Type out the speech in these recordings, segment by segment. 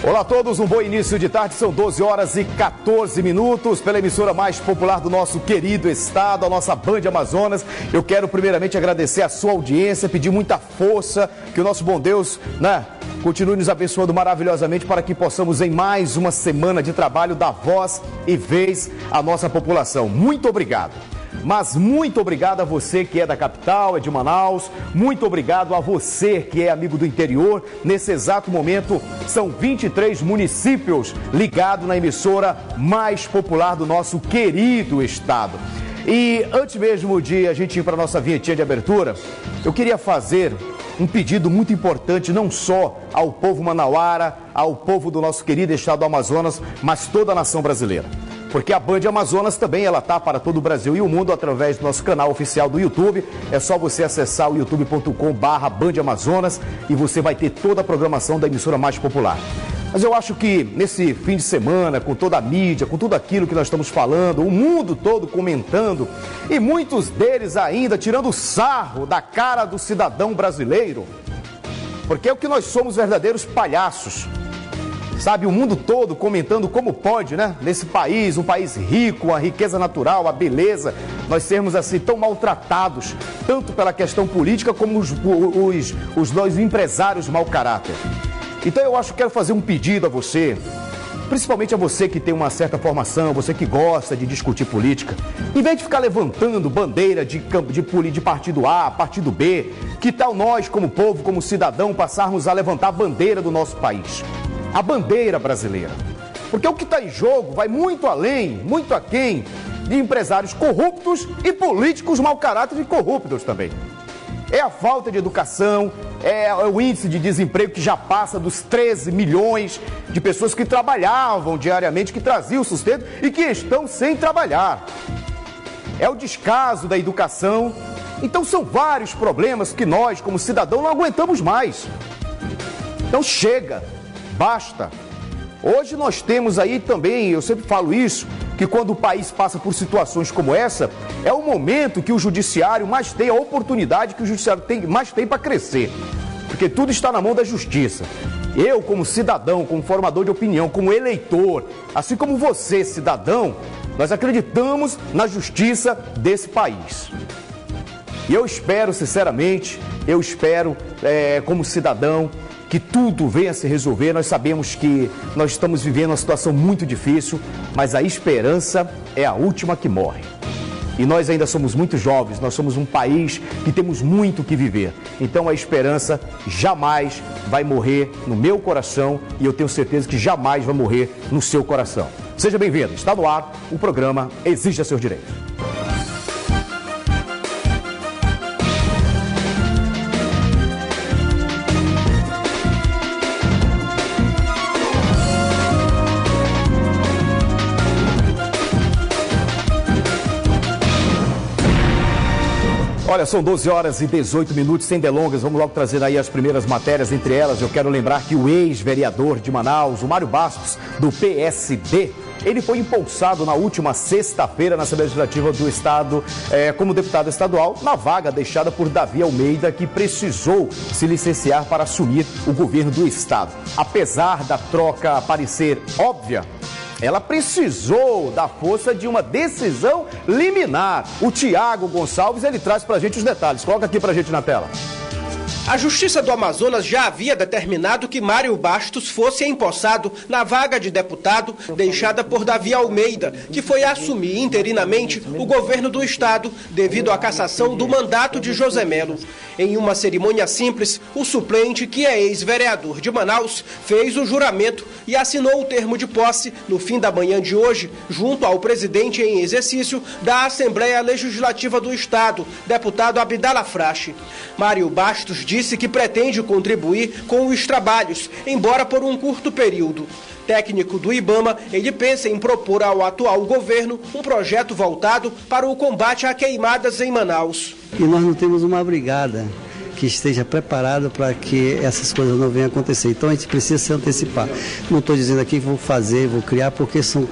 Olá a todos, um bom início de tarde, são 12 horas e 14 minutos, pela emissora mais popular do nosso querido estado, a nossa Band Amazonas. Eu quero primeiramente agradecer a sua audiência, pedir muita força, que o nosso bom Deus, continue nos abençoando maravilhosamente para que possamos em mais uma semana de trabalho dar voz e vez à nossa população. Muito obrigado. Mas muito obrigado a você que é da capital, é de Manaus, muito obrigado a você que é amigo do interior. Nesse exato momento, são 23 municípios ligados na emissora mais popular do nosso querido estado. E antes mesmo de a gente ir para a nossa vinhetinha de abertura, eu queria fazer um pedido muito importante, não só ao povo manauara, ao povo do nosso querido estado do Amazonas, mas toda a nação brasileira. Porque a Band Amazonas também ela tá para todo o Brasil e o mundo através do nosso canal oficial do YouTube. É só você acessar o youtube.com/Band Amazonas e você vai ter toda a programação da emissora mais popular. Mas eu acho que nesse fim de semana, com toda a mídia, com tudo aquilo que nós estamos falando, o mundo todo comentando e muitos deles ainda tirando sarro da cara do cidadão brasileiro, porque é o que nós somos, verdadeiros palhaços. Sabe, o mundo todo comentando como pode, nesse país, um país rico, a riqueza natural, a beleza, nós sermos assim tão maltratados, tanto pela questão política como os dois empresários mau caráter. Então eu acho que quero fazer um pedido a você, principalmente a você que tem uma certa formação, você que gosta de discutir política, em vez de ficar levantando bandeira de partido A, partido B, que tal nós como povo, como cidadão, passarmos a levantar a bandeira do nosso país? A bandeira brasileira. Porque o que está em jogo vai muito além, muito aquém de empresários corruptos e políticos mau caráter e corruptos também. É a falta de educação, é o índice de desemprego que já passa dos 13 milhões de pessoas que trabalhavam diariamente, que traziam sustento e que estão sem trabalhar. É o descaso da educação. Então são vários problemas que nós, como cidadão, não aguentamos mais. Então chega. Basta. Hoje nós temos aí também, eu sempre falo isso, que quando o país passa por situações como essa, é o momento que o judiciário mais tem, a oportunidade que o judiciário mais tem para crescer. Porque tudo está na mão da justiça. Eu, como cidadão, como formador de opinião, como eleitor, assim como você, cidadão, nós acreditamos na justiça desse país. E eu espero, sinceramente, como cidadão, que tudo venha a se resolver. Nós sabemos que nós estamos vivendo uma situação muito difícil, mas a esperança é a última que morre. E nós ainda somos muito jovens, nós somos um país que temos muito o que viver. Então a esperança jamais vai morrer no meu coração e eu tenho certeza que jamais vai morrer no seu coração. Seja bem-vindo, está no ar o programa Exija Seus Direitos. Olha, são 12 horas e 18 minutos, sem delongas, vamos logo trazer aí as primeiras matérias. Entre elas, eu quero lembrar que o ex-vereador de Manaus, o Mário Bastos, do PSD, ele foi empossado na última sexta-feira na Assembleia Legislativa do Estado como deputado estadual, na vaga deixada por Davi Almeida, que precisou se licenciar para assumir o governo do Estado. Apesar da troca parecer óbvia, ela precisou da força de uma decisão liminar. O Tiago Gonçalves, ele traz pra gente os detalhes. Coloca aqui pra gente na tela. A Justiça do Amazonas já havia determinado que Mário Bastos fosse empossado na vaga de deputado deixada por Davi Almeida, que foi assumir interinamente o governo do estado devido à cassação do mandato de José Melo. Em uma cerimônia simples, o suplente, que é ex-vereador de Manaus, fez o juramento e assinou o termo de posse no fim da manhã de hoje, junto ao presidente em exercício da Assembleia Legislativa do Estado, deputado Abdala Frache. Mário Bastos disse que pretende contribuir com os trabalhos, embora por um curto período. Técnico do IBAMA, ele pensa em propor ao atual governo um projeto voltado para o combate a queimadas em Manaus. E nós não temos uma brigada que esteja preparada para que essas coisas não venham a acontecer. Então a gente precisa se antecipar. Não estou dizendo aqui que vou fazer, vou criar, porque são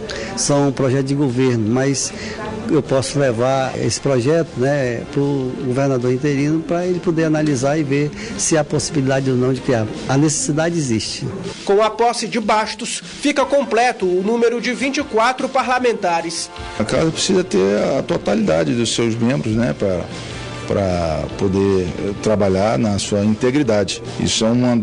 projetos de governo, mas eu posso levar esse projeto, né, para o governador interino, para ele poder analisar e ver se há possibilidade ou não de criar. A necessidade existe. Com a posse de Bastos, fica completo o número de 24 parlamentares. A casa precisa ter a totalidade dos seus membros, né, para poder trabalhar na sua integridade. Isso é uma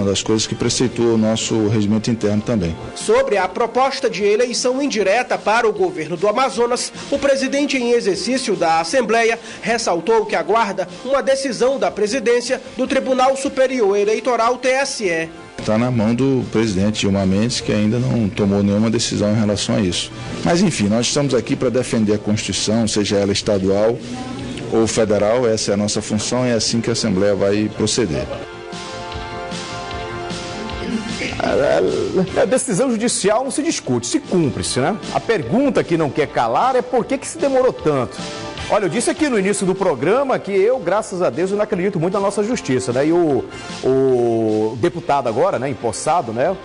das coisas que preceitua o nosso regimento interno também. Sobre a proposta de eleição indireta para o governo do Amazonas, o presidente em exercício da Assembleia ressaltou que aguarda uma decisão da presidência do Tribunal Superior Eleitoral, TSE. Está na mão do presidente Gilmar Mendes, que ainda não tomou nenhuma decisão em relação a isso. Mas enfim, nós estamos aqui para defender a Constituição, seja ela estadual ou federal. Essa é a nossa função e é assim que a Assembleia vai proceder. A decisão judicial não se discute, se cumpre-se, né? A pergunta que não quer calar é por que se demorou tanto. Olha, eu disse aqui no início do programa que eu, graças a Deus, eu não acredito muito na nossa justiça, né? E o deputado agora, né, empossado, né,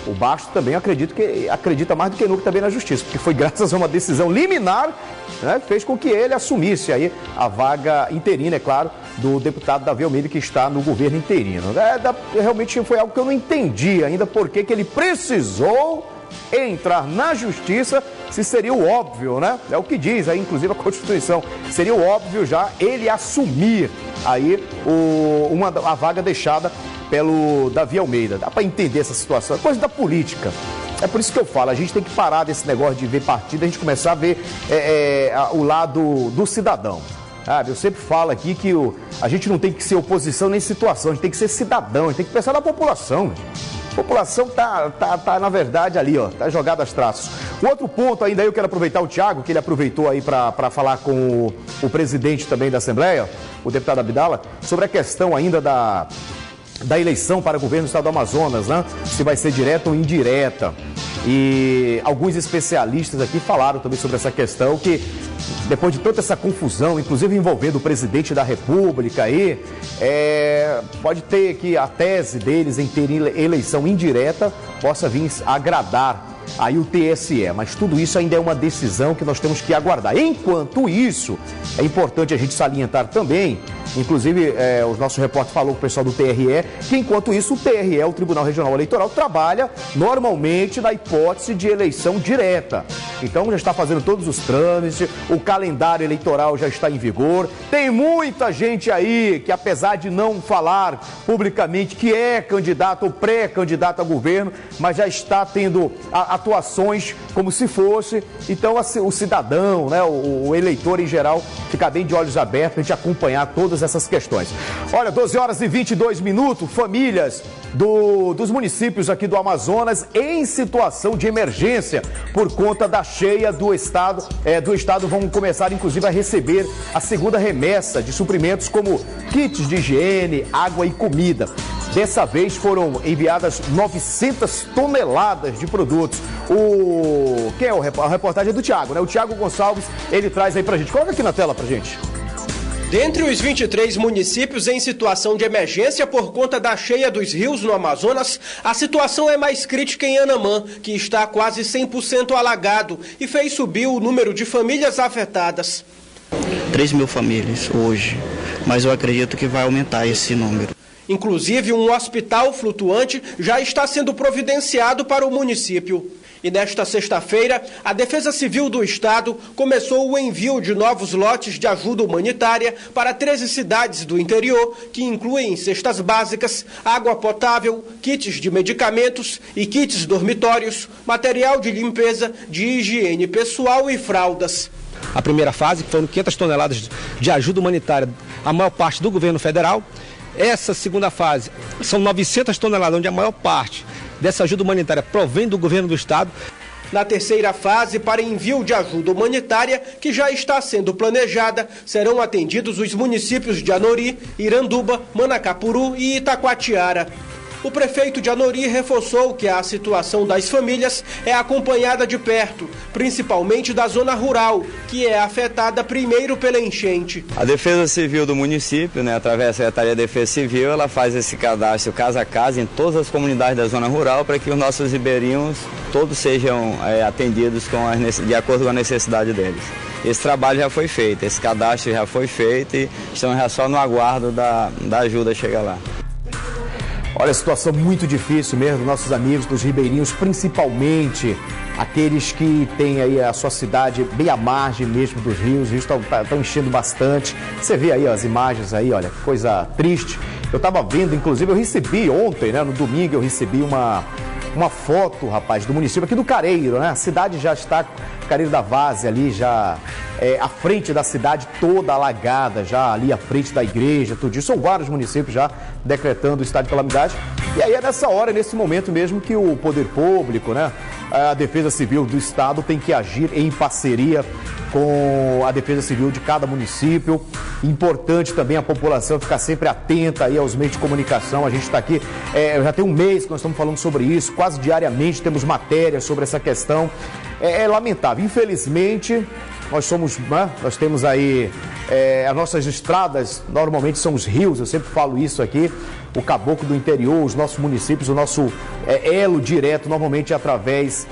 o Bastos também acredita mais do que nunca também na justiça, porque foi graças a uma decisão liminar, né, fez com que ele assumisse aí a vaga interina, é claro, do deputado Davi Almeida, que está no governo interino. Realmente foi algo que eu não entendi ainda, porque que ele precisou entrar na justiça, se seria o óbvio, né? É o que diz aí, inclusive, a Constituição. Seria o óbvio já ele assumir aí a vaga deixada pelo Davi Almeida. Dá para entender essa situação, é coisa da política. É por isso que eu falo, a gente tem que parar desse negócio de ver partido, a gente começar a ver o lado do cidadão. Sabe? Eu sempre falo aqui que a gente não tem que ser oposição nem situação, a gente tem que ser cidadão, a gente tem que pensar na população. A população tá na verdade ali, ó, tá jogada às traços. O outro ponto ainda, eu quero aproveitar o Thiago, que ele aproveitou aí para falar com o presidente também da Assembleia, o deputado Abdala, sobre a questão ainda da eleição para o governo do estado do Amazonas, né? Se vai ser direta ou indireta. E alguns especialistas aqui falaram também sobre essa questão, que depois de toda essa confusão, inclusive envolvendo o presidente da República aí, pode ter que a tese deles em ter eleição indireta possa vir a agradar aí o TSE, mas tudo isso ainda é uma decisão que nós temos que aguardar. Enquanto isso, é importante a gente salientar também, inclusive o nosso repórter falou com o pessoal do TRE, que enquanto isso o TRE, o Tribunal Regional Eleitoral, trabalha normalmente na hipótese de eleição direta. Então já está fazendo todos os trâmites, o calendário eleitoral já está em vigor. Tem muita gente aí que, apesar de não falar publicamente que é candidato ou pré-candidato a governo, mas já está tendo atuações como se fosse. Então o cidadão, né, o eleitor em geral, ficar bem de olhos abertos para a gente acompanhar todas essas questões. Olha, 12 horas e 22 minutos, famílias dos municípios aqui do Amazonas em situação de emergência por conta da cheia do estado vão começar inclusive a receber a segunda remessa de suprimentos como kits de higiene, água e comida. Dessa vez foram enviadas 900 toneladas de produtos. A reportagem é do Thiago, né? O Thiago Gonçalves, ele traz aí pra gente. Coloca aqui na tela pra gente. Dentre os 23 municípios em situação de emergência por conta da cheia dos rios no Amazonas, a situação é mais crítica em Anamã, que está quase 100% alagado e fez subir o número de famílias afetadas. 3.000 famílias hoje, mas eu acredito que vai aumentar esse número. Inclusive, um hospital flutuante já está sendo providenciado para o município. E nesta sexta-feira, a Defesa Civil do Estado começou o envio de novos lotes de ajuda humanitária para 13 cidades do interior, que incluem cestas básicas, água potável, kits de medicamentos e kits dormitórios, material de limpeza, de higiene pessoal e fraldas. A primeira fase, que foram 500 toneladas de ajuda humanitária, a maior parte do governo federal. Essa segunda fase são 900 toneladas, onde a maior parte dessa ajuda humanitária provém do governo do estado. Na terceira fase, para envio de ajuda humanitária, que já está sendo planejada, serão atendidos os municípios de Anori, Iranduba, Manacapuru e Itacoatiara. O prefeito de Anori reforçou que a situação das famílias é acompanhada de perto, principalmente da zona rural, que é afetada primeiro pela enchente. A Defesa Civil do município, através da Secretaria de Defesa Civil, ela faz esse cadastro casa a casa em todas as comunidades da zona rural para que os nossos ribeirinhos todos sejam atendidos de acordo com a necessidade deles. Esse trabalho já foi feito, esse cadastro já foi feito e estamos já só no aguardo da ajuda chegar lá. Olha, situação muito difícil mesmo, nossos amigos dos ribeirinhos, principalmente aqueles que têm aí a sua cidade bem à margem mesmo dos rios. Os rios estão enchendo bastante. Você vê aí as imagens aí, olha, que coisa triste. Eu estava vendo, inclusive, eu recebi ontem, no domingo, eu recebi uma foto, rapaz, do município aqui do Careiro, A cidade já está, Careiro da Várzea ali, já à frente da cidade toda alagada, já ali à frente da igreja, tudo isso. São vários municípios já decretando o estado de calamidade. E aí é nessa hora, nesse momento mesmo, que o poder público, a Defesa Civil do estado tem que agir em parceria com a Defesa Civil de cada município. Importante também a população ficar sempre atenta aí aos meios de comunicação. A gente está aqui, já tem um mês que nós estamos falando sobre isso, quase diariamente temos matérias sobre essa questão. É lamentável, infelizmente, nós temos aí as nossas estradas, normalmente são os rios, eu sempre falo isso aqui, o caboclo do interior, os nossos municípios, o nosso elo direto normalmente é através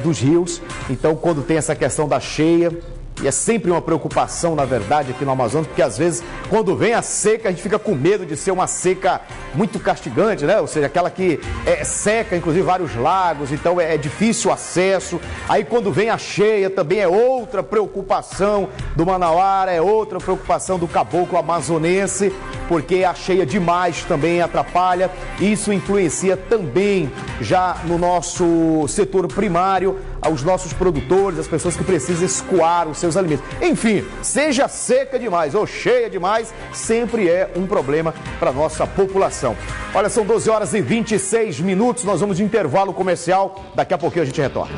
dos rios. Então, quando tem essa questão da cheia, e é sempre uma preocupação, na verdade, aqui no Amazonas, porque às vezes, quando vem a seca, a gente fica com medo de ser uma seca muito castigante, Ou seja, aquela que seca, inclusive, vários lagos, então é difícil o acesso. Aí, quando vem a cheia, também é outra preocupação do manauara, é outra preocupação do caboclo amazonense, porque a cheia demais também atrapalha. Isso influencia também já no nosso setor primário, aos nossos produtores, as pessoas que precisam escoar os seus alimentos. Enfim, seja seca demais ou cheia demais, sempre é um problema para a nossa população. Olha, são 12 horas e 26 minutos, nós vamos de intervalo comercial, daqui a pouquinho a gente retorna.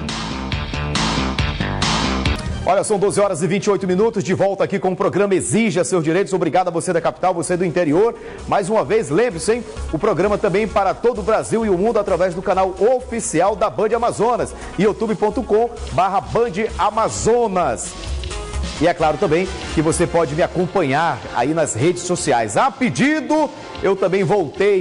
Olha, são 12 horas e 28 minutos, de volta aqui com o programa Exija Seus Direitos. Obrigado a você da capital, você do interior. Mais uma vez, lembre-se, hein? O programa também para todo o Brasil e o mundo através do canal oficial da Band Amazonas, youtube.com/Band Amazonas. E é claro também que você pode me acompanhar aí nas redes sociais. A pedido, eu também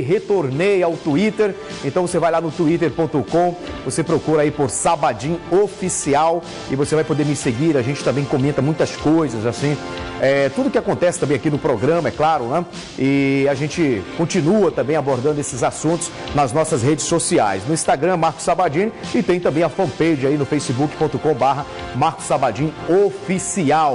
retornei ao Twitter. Então você vai lá no twitter.com, você procura aí por Sabadin Oficial e você vai poder me seguir. A gente também comenta muitas coisas, assim, tudo que acontece também aqui no programa, é claro, E a gente continua também abordando esses assuntos nas nossas redes sociais. No Instagram, Marcos Sabadin, e tem também a fanpage aí no facebook.com/Marcos Sabadin Oficial.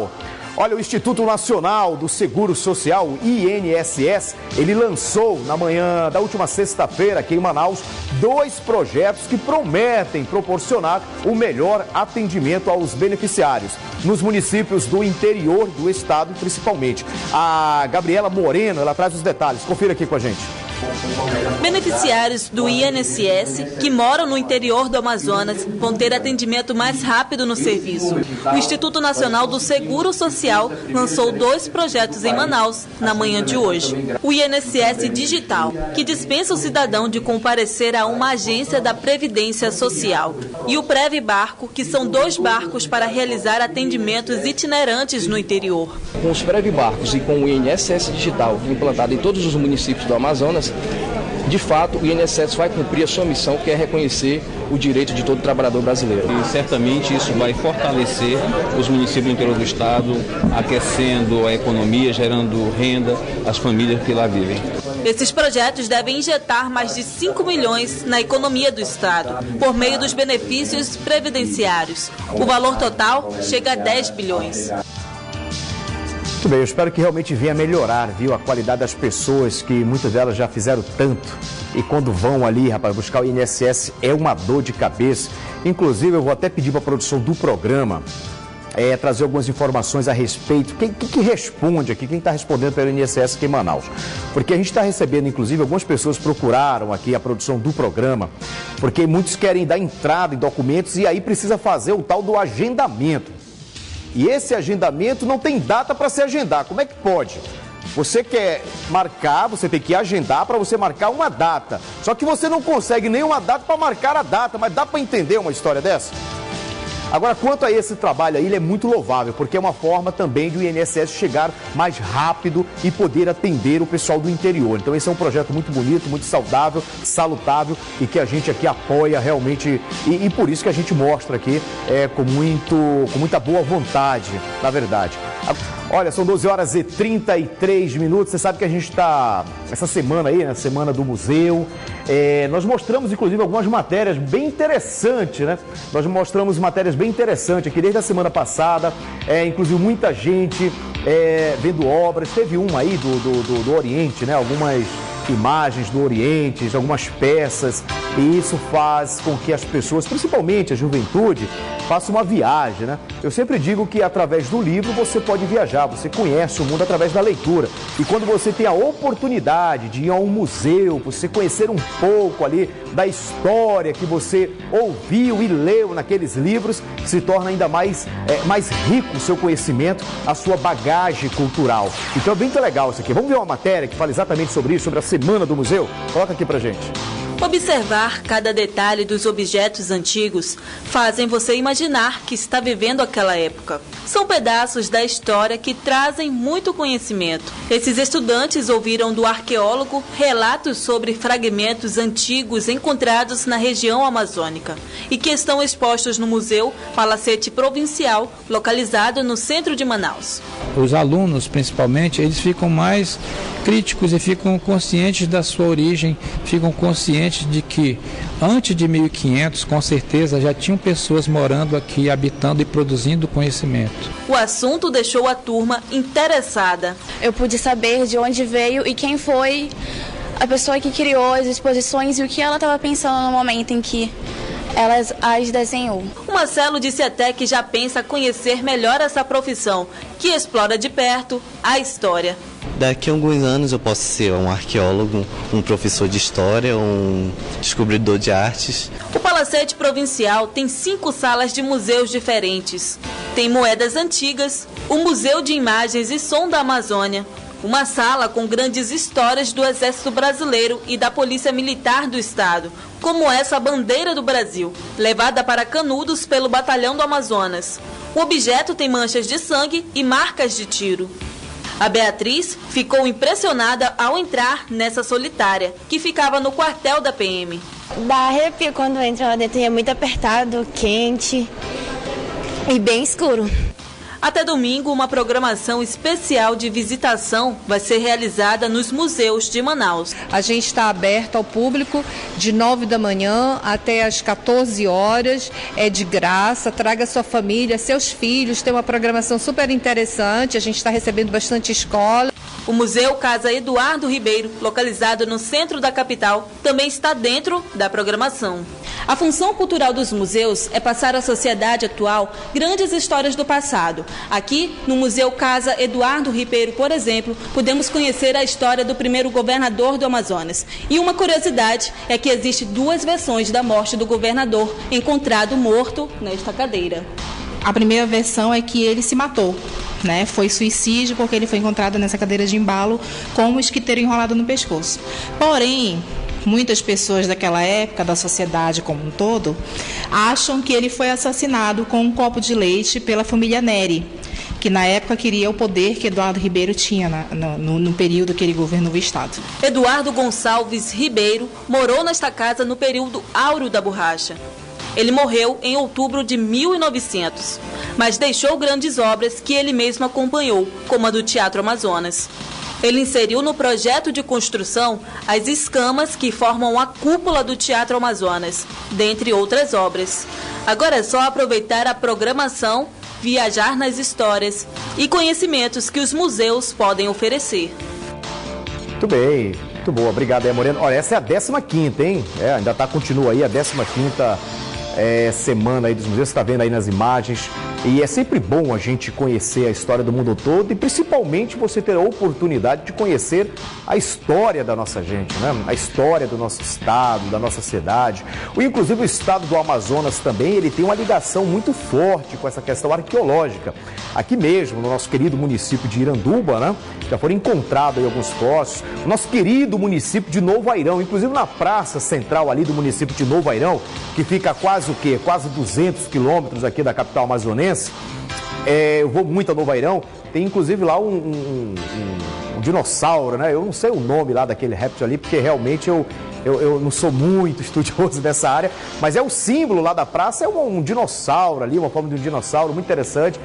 Olha, o Instituto Nacional do Seguro Social, o INSS, ele lançou na manhã da última sexta-feira aqui em Manaus 2 projetos que prometem proporcionar o melhor atendimento aos beneficiários nos municípios do interior do estado, principalmente. A Gabriela Moreno, ela traz os detalhes. Confira aqui com a gente. Beneficiários do INSS que moram no interior do Amazonas vão ter atendimento mais rápido no serviço. O Instituto Nacional do Seguro Social lançou 2 projetos em Manaus na manhã de hoje. O INSS Digital, que dispensa o cidadão de comparecer a uma agência da Previdência Social. E o Prev Barco, que são 2 barcos para realizar atendimentos itinerantes no interior. Com os Prev Barcos e com o INSS Digital implantado em todos os municípios do Amazonas, de fato, o INSS vai cumprir a sua missão, que é reconhecer o direito de todo trabalhador brasileiro. E certamente isso vai fortalecer os municípios do interior do estado, aquecendo a economia, gerando renda às famílias que lá vivem. Esses projetos devem injetar mais de 5 milhões na economia do estado, por meio dos benefícios previdenciários. O valor total chega a 10 bilhões. Muito bem, eu espero que realmente venha melhorar, a qualidade das pessoas, que muitas delas já fizeram tanto. E quando vão ali, rapaz, buscar o INSS é uma dor de cabeça. Inclusive, eu vou até pedir para a produção do programa trazer algumas informações a respeito. Quem que responde aqui? Quem está respondendo pelo INSS aqui em Manaus? Porque a gente está recebendo, inclusive, algumas pessoas procuraram aqui a produção do programa, porque muitos querem dar entrada em documentos e aí precisa fazer o tal do agendamento. E esse agendamento não tem data para se agendar. Como é que pode? Você quer marcar, você tem que agendar para você marcar uma data. Só que você não consegue nenhuma data para marcar a data, mas dá para entender uma história dessa? Agora, quanto a esse trabalho aí, ele é muito louvável, porque é uma forma também de o INSS chegar mais rápido e poder atender o pessoal do interior. Então, esse é um projeto muito bonito, muito saudável, salutável e que a gente aqui apoia realmente e por isso que a gente mostra aqui com muita boa vontade, na verdade. Olha, são 12 horas e 33 minutos. Você sabe que a gente está, essa semana aí, na Semana do Museu, nós mostramos, inclusive, algumas matérias bem interessantes, né? Nós mostramos matérias bem interessantes aqui desde a semana passada, inclusive muita gente vendo obras. Teve uma aí do Oriente, né? Algumas imagens do Oriente, algumas peças, e isso faz com que as pessoas, principalmente a juventude, façam uma viagem, né? Eu sempre digo que através do livro você pode viajar, você conhece o mundo através da leitura. E quando você tem a oportunidade de ir a um museu, você conhecer um pouco ali da história que você ouviu e leu naqueles livros, se torna ainda mais rico o seu conhecimento, a sua bagagem cultural. Então é bem legal isso aqui. Vamos ver uma matéria que fala exatamente sobre isso, sobre a Semana do Museu? Coloca aqui pra gente. Observar cada detalhe dos objetos antigos fazem você imaginar que está vivendo aquela época. São pedaços da história que trazem muito conhecimento. Esses estudantes ouviram do arqueólogo relatos sobre fragmentos antigos encontrados na região amazônica e que estão expostos no Museu Palacete Provincial, localizado no centro de Manaus. Os alunos, principalmente, eles ficam mais críticos e ficam conscientes da sua origem, ficam conscientes de que antes de 1500, com certeza, já tinham pessoas morando aqui, habitando e produzindo conhecimento. O assunto deixou a turma interessada. Eu pude saber de onde veio e quem foi a pessoa que criou as exposições e o que ela estava pensando no momento em que ela as desenhou. O Marcelo disse até que já pensa conhecer melhor essa profissão, que explora de perto a história. Daqui a alguns anos eu posso ser um arqueólogo, um professor de história, um descobridor de artes. O Palacete Provincial tem 5 salas de museus diferentes. Tem moedas antigas, o Museu de Imagens e Som da Amazônia, uma sala com grandes histórias do Exército Brasileiro e da Polícia Militar do Estado, como essa bandeira do Brasil, levada para Canudos pelo Batalhão do Amazonas. O objeto tem manchas de sangue e marcas de tiro. A Beatriz ficou impressionada ao entrar nessa solitária, que ficava no quartel da PM. Dá arrepio quando entra lá dentro, é muito apertado, quente e bem escuro. Até domingo, uma programação especial de visitação vai ser realizada nos museus de Manaus. A gente está aberto ao público de 9 da manhã até as 14 horas, é de graça, traga sua família, seus filhos, tem uma programação super interessante, a gente está recebendo bastante escola. O Museu Casa Eduardo Ribeiro, localizado no centro da capital, também está dentro da programação. A função cultural dos museus é passar à sociedade atual grandes histórias do passado. Aqui, no Museu Casa Eduardo Ribeiro, por exemplo, podemos conhecer a história do primeiro governador do Amazonas. E uma curiosidade é que existem 2 versões da morte do governador, encontrado morto nesta cadeira. A primeira versão é que ele se matou, né? Foi suicídio porque ele foi encontrado nessa cadeira de embalo com um mosquiteiro enrolado no pescoço. Porém, muitas pessoas daquela época, da sociedade como um todo, acham que ele foi assassinado com um copo de leite pela família Neri, que na época queria o poder que Eduardo Ribeiro tinha no período que ele governou o Estado. Eduardo Gonçalves Ribeiro morou nesta casa no período áureo da borracha. Ele morreu em outubro de 1900, mas deixou grandes obras que ele mesmo acompanhou, como a do Teatro Amazonas. Ele inseriu no projeto de construção as escamas que formam a cúpula do Teatro Amazonas, dentre outras obras. Agora é só aproveitar a programação, viajar nas histórias e conhecimentos que os museus podem oferecer. Muito bem, muito boa. Obrigado aí, Moreno. Olha, essa é a 15ª, hein? Ainda continua aí a 15ª semana aí dos museus. Você está vendo aí nas imagens E é sempre bom a gente conhecer a história do mundo todo e principalmente você ter a oportunidade de conhecer a história da nossa gente, né? A história do nosso estado, da nossa cidade. Inclusive o estado do Amazonas também, ele tem uma ligação muito forte com essa questão arqueológica. Aqui mesmo, no nosso querido município de Iranduba, né? Já foram encontrados aí alguns fósseis. O nosso querido município de Novo Airão, inclusive na praça central ali do município de Novo Airão, que fica quase o quê? Quase 200 quilômetros aqui da capital amazonense. Eu vou muito a Novo Airão, tem inclusive lá um dinossauro, né? Eu não sei o nome lá daquele réptil ali, porque realmente eu não sou muito estudioso dessa área, mas é o símbolo lá da praça, é um dinossauro ali, uma forma de um dinossauro muito interessante.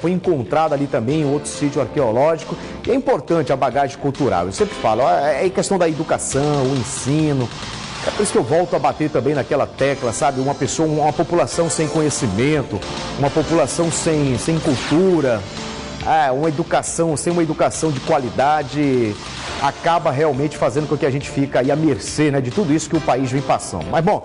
Foi encontrado ali também em outro sítio arqueológico. E é importante a bagagem cultural, eu sempre falo, é questão da educação, o ensino. É por isso que eu volto a bater também naquela tecla, sabe? Uma população sem conhecimento, uma população sem cultura, sem uma educação de qualidade, acaba realmente fazendo com que a gente fique aí à mercê, né, de tudo isso que o país vem passando. Mas bom,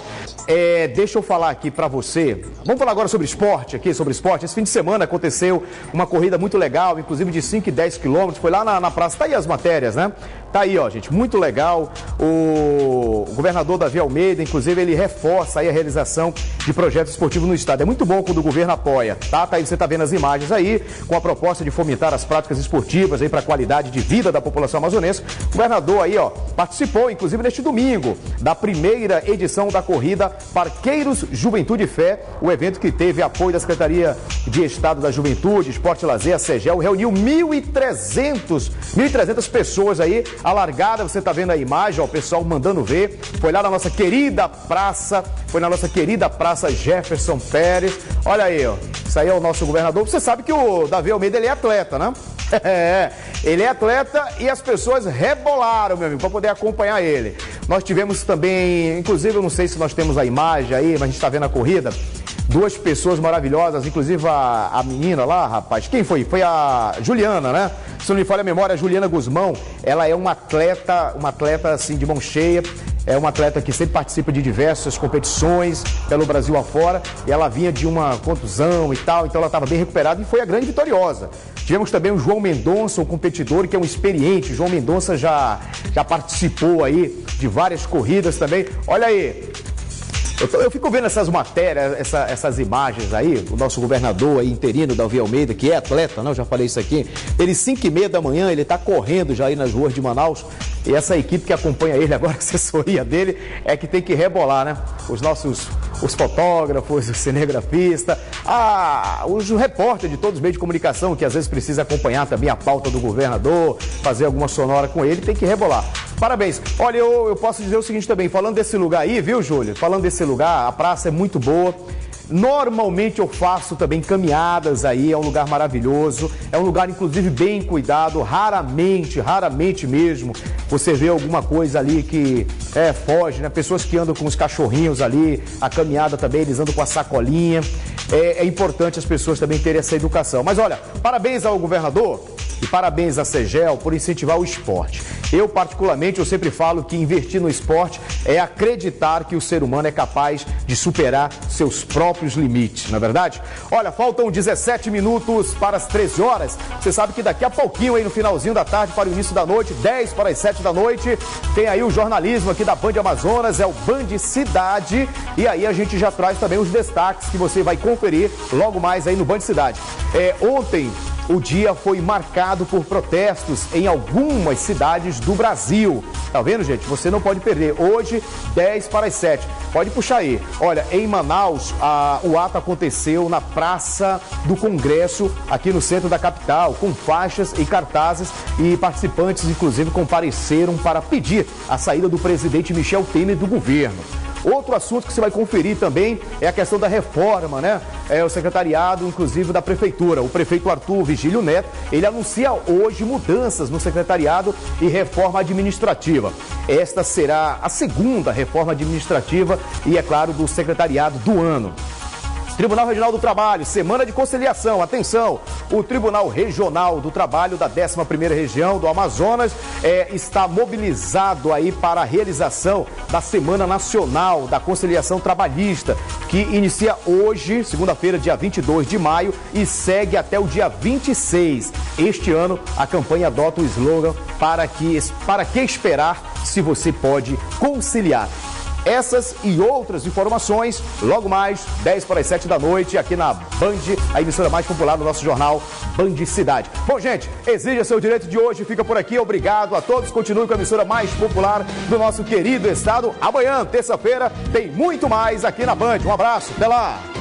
deixa eu falar aqui pra você, vamos falar agora sobre esporte. Esse fim de semana aconteceu uma corrida muito legal, inclusive de 5 e 10 quilômetros, foi lá na praça, tá aí as matérias, né? Tá aí, ó, gente, muito legal. O governador Davi Almeida, inclusive, ele reforça aí a realização de projetos esportivos no estado. É muito bom quando o governo apoia, tá? Tá aí, você tá vendo as imagens aí, com a proposta de fomentar as práticas esportivas aí para a qualidade de vida da população amazonense. O governador aí, ó, participou, inclusive, neste domingo, da primeira edição da corrida Parqueiros Juventude e Fé, o evento que teve apoio da Secretaria de Estado da Juventude, Esporte e Lazer, a SEGEL, reuniu 1.300 pessoas aí, a largada, você tá vendo a imagem, ó, o pessoal mandando ver, foi lá na nossa querida praça, Jefferson Pérez, olha aí, ó, isso aí é o nosso governador. Você sabe que o Davi Almeida, ele é atleta, né? Ele é atleta e as pessoas rebolaram, meu amigo, para poder acompanhar ele. Nós tivemos também, inclusive, eu não sei se nós temos a imagem aí, mas a gente tá vendo a corrida, duas pessoas maravilhosas, inclusive a menina lá, rapaz, quem foi? Foi a Juliana, né? Se não me falha a memória, a Juliana Guzmão, ela é uma atleta assim, de mão cheia, é uma atleta que sempre participa de diversas competições pelo Brasil afora, e ela vinha de uma contusão e tal, então ela estava bem recuperada e foi a grande vitoriosa. Tivemos também o João Mendonça, um competidor que é um experiente. O João Mendonça já participou aí de várias corridas também. Olha aí, eu fico vendo essas matérias, essas imagens aí, o nosso governador aí, interino, Davi Almeida, que é atleta, não? Eu já falei isso aqui. Ele, 5h30 da manhã, ele está correndo já aí nas ruas de Manaus. E essa equipe que acompanha ele agora, a assessoria dele, é que tem que rebolar, né? Os fotógrafos, os cinegrafistas, os repórteres de todos os meios de comunicação, que às vezes precisa acompanhar também a pauta do governador, fazer alguma sonora com ele, tem que rebolar. Parabéns. Olha, eu posso dizer o seguinte também, falando desse lugar aí, viu, Júlio? Falando desse lugar, a praça é muito boa. Normalmente eu faço também caminhadas aí, é um lugar maravilhoso, é um lugar inclusive bem cuidado, raramente mesmo você vê alguma coisa ali que foge, né? Pessoas que andam com os cachorrinhos ali, a caminhada também, eles andam com a sacolinha, é importante as pessoas também terem essa educação. Mas olha, parabéns ao governador e parabéns à SEGEL por incentivar o esporte. Eu, particularmente, eu sempre falo que investir no esporte é acreditar que o ser humano é capaz de superar seus próprios limites, não é verdade? Olha, faltam 17 minutos para as 13 horas. Você sabe que daqui a pouquinho, aí no finalzinho da tarde para o início da noite, 10 para as 7 da noite, tem aí o jornalismo aqui da Band Amazonas, é o Band Cidade. E aí a gente já traz também os destaques que você vai conferir logo mais aí no Band Cidade. Ontem, o dia foi marcado por protestos em algumas cidades do Brasil. Tá vendo, gente? Você não pode perder. Hoje, 10 para as 7. Pode puxar aí. Olha, em Manaus, o ato aconteceu na Praça do Congresso, aqui no centro da capital, com faixas e cartazes, e participantes, inclusive, compareceram para pedir a saída do presidente Michel Temer do governo. Outro assunto que você vai conferir também é a questão da reforma, né? O secretariado, inclusive, da prefeitura. O prefeito Arthur Vigílio Neto, ele anuncia hoje mudanças no secretariado e reforma administrativa. Esta será a segunda reforma administrativa e, é claro, do secretariado do ano. Tribunal Regional do Trabalho, semana de conciliação, atenção, o Tribunal Regional do Trabalho da 11ª Região do Amazonas está mobilizado aí para a realização da Semana Nacional da Conciliação Trabalhista, que inicia hoje, segunda-feira, dia 22 de maio, e segue até o dia 26. Este ano, a campanha adota o slogan para que esperar se você pode conciliar. Essas e outras informações, logo mais, 10 para as 7 da noite, aqui na Band, a emissora mais popular do nosso jornal, Band Cidade. Bom, gente, exija seu direito de hoje, fica por aqui, obrigado a todos, continue com a emissora mais popular do nosso querido estado. Amanhã, terça-feira, tem muito mais aqui na Band. Um abraço, até lá!